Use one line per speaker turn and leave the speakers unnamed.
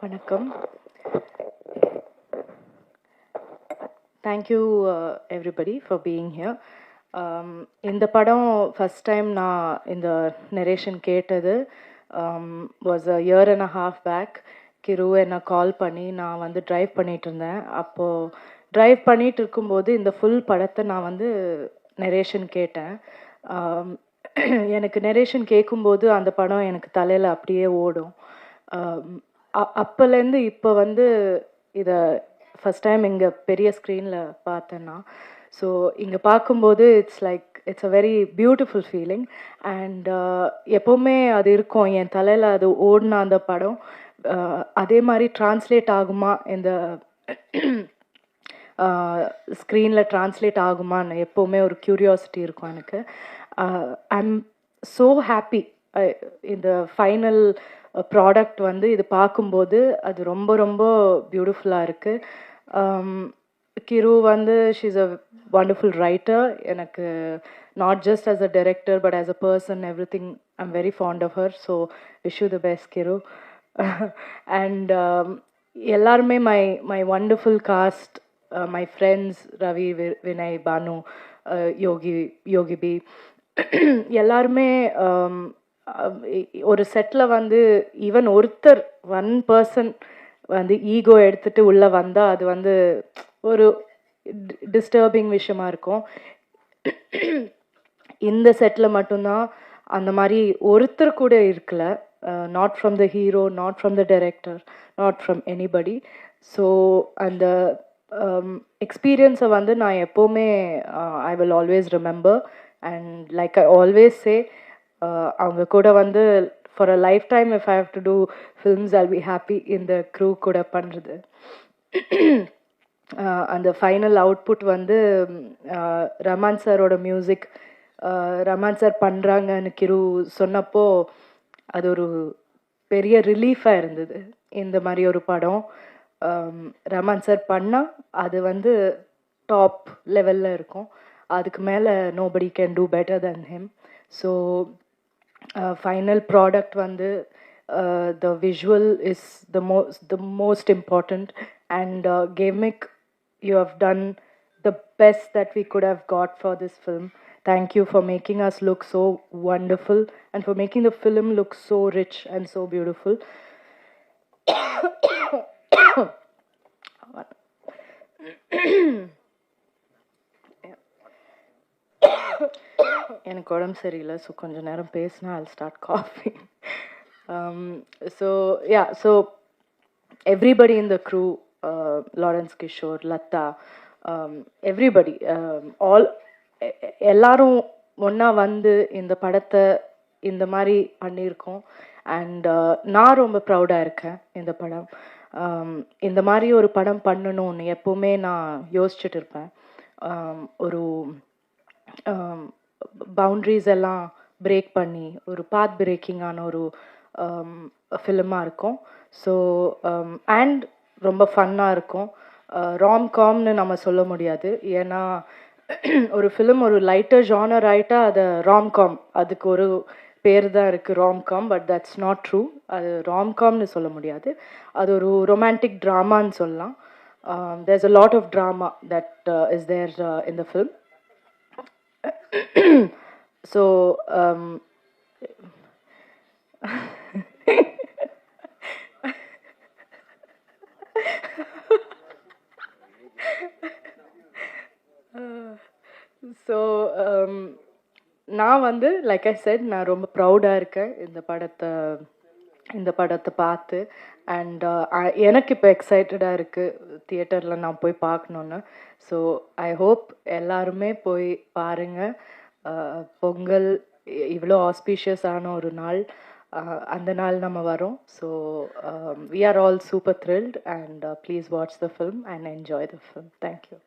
வணக்கம். Thank you everybody for being here. இந்த படம் ஃபர்ஸ்ட் டைம் நான் இந்த நரேஷன் கேட்டது was a year and a half back. கிரு என்னை கால் பண்ணி நான் வந்து ட்ரைவ் பண்ணிட்டு இருந்தேன். அப்போது ட்ரைவ் பண்ணிட்டு இருக்கும்போது இந்த ஃபுல் படத்தை நான் வந்து நரேஷன் கேட்டேன். எனக்கு நரேஷன் கேட்கும்போது அந்த படம் எனக்கு தலையில் அப்படியே ஓடும். அப்போலேருந்து இப்போ வந்து இதை ஃபஸ்ட் டைம் இங்கே பெரிய ஸ்க்ரீனில் பார்த்தேன்னா, ஸோ இங்கே பார்க்கும்போது it's a very beautiful feeling. And எப்போவுமே அது இருக்கும் என் தலையில், அது ஓடின அந்த படம் அதே மாதிரி ட்ரான்ஸ்லேட் ஆகுமா, இந்த ஸ்க்ரீனில் ட்ரான்ஸ்லேட் ஆகுமான்னு எப்போவுமே ஒரு க்யூரியாசிட்டி இருக்கும் எனக்கு. I am so happy. இந்த ஃபைனல் ப்ராடக்ட் வந்து இது பார்க்கும்போது அது ரொம்ப ரொம்ப பியூட்டிஃபுல்லாக இருக்குது. கிரு வந்து ஷீஸ் அ வண்டர்ஃபுல் ரைட்டர். எனக்கு not just as a director but as a person everything I am very fond of her. So wish you the best Kiru. And எல்லாருமே my wonderful cast, my friends Ravi, Vinay, Bhanu, Yogi B, எல்லாருமே ஒரு settle வந்து even ஒருத்தர் one person வந்து ego எடுத்துகிட்டு உள்ளே வந்தால் அது வந்து ஒரு டிஸ்டர்பிங் விஷயமா இருக்கும். இந்த செட்டில் மட்டும்தான் அந்த மாதிரி ஒருத்தர் கூட இருக்கல. Not from the hero, not from the director, not from anybody. So அந்த எக்ஸ்பீரியன்ஸை வந்து நான் எப்போவுமே I will always remember. And like I always say, அவங்க கூட வந்து for a lifetime if I have to do films I'll be happy இந்த crew கூட பண்ணுறது. அந்த ஃபைனல் அவுட்புட் வந்து ரமான் சாரோட மியூசிக், ரமான் சார் பண்ணுறாங்கன்னு கிரு சொன்னப்போ அது ஒரு பெரிய ரிலீஃபாக இருந்தது. இந்த மாதிரி ஒரு படம் ரமான் சார் பண்ணால் அது வந்து டாப் லெவலில் இருக்கும். அதுக்கு மேலே nobody can do better then him. So final product வந்து the visual is the most important. And Gamik, you have done the best that we could have got for this film. Thank you for making us look so wonderful and for making the film look so rich and so beautiful. எனக்கு உடம்பு சரியில்லை, so கொஞ்சம் நேரம் பேசினா I'll start coughing. So everybody in the crew, Lawrence Kishore, Lata, everybody, all எல்லாரும் ஒன்றா வந்து இந்த படத்தை இந்த மாதிரி பண்ணியிருக்கோம். அண்ட் நான் ரொம்ப ப்ரௌடாக இருக்கேன். இந்த படம் இந்த மாதிரி ஒரு படம் பண்ணணும்னு எப்போவுமே நான் யோசிச்சுட்டு இருப்பேன். ஒரு பவுண்ட்ரிஸ் எல்லாம் பிரேக் பண்ணி ஒரு பாத் பிரேக்கிங்கான ஒரு ஃபிலிமாக இருக்கும். ஸோ அண்ட் ரொம்ப ஃபன்னாக இருக்கும். ராம்காம்னு நம்ம சொல்ல முடியாது, ஏன்னா ஒரு ஃபிலிம் ஒரு லைட்டர் ஜானர் ஆகிட்டா அது ராம்காம், அதுக்கு ஒரு பேர் தான் இருக்குது romcom. But that's not true. அது ராம்காம்னு சொல்ல முடியாது, அது ஒரு ரொமான்டிக் ட்ராமான்னு சொல்லலாம். there's a lot of drama that is there in the film. So நான் வந்து லைக் ஐ செட், நான் ரொம்ப ப்ரௌடாக இருக்கேன் இந்த படத்தை பார்த்து. அண்ட் எனக்கு இப்போ எக்ஸைட்டடாக இருக்குது தியேட்டரில் நான் போய் பார்க்கணுன்னு. ஸோ ஐ ஹோப் எல்லாருமே போய் பாருங்கள். பொங்கல் இவ்வளோ ஆஸ்பீஷியஸான ஒரு நாள், அந்த நாள் நம்ம வரோம். So we are all super thrilled and please watch the film and enjoy the film. Thank you.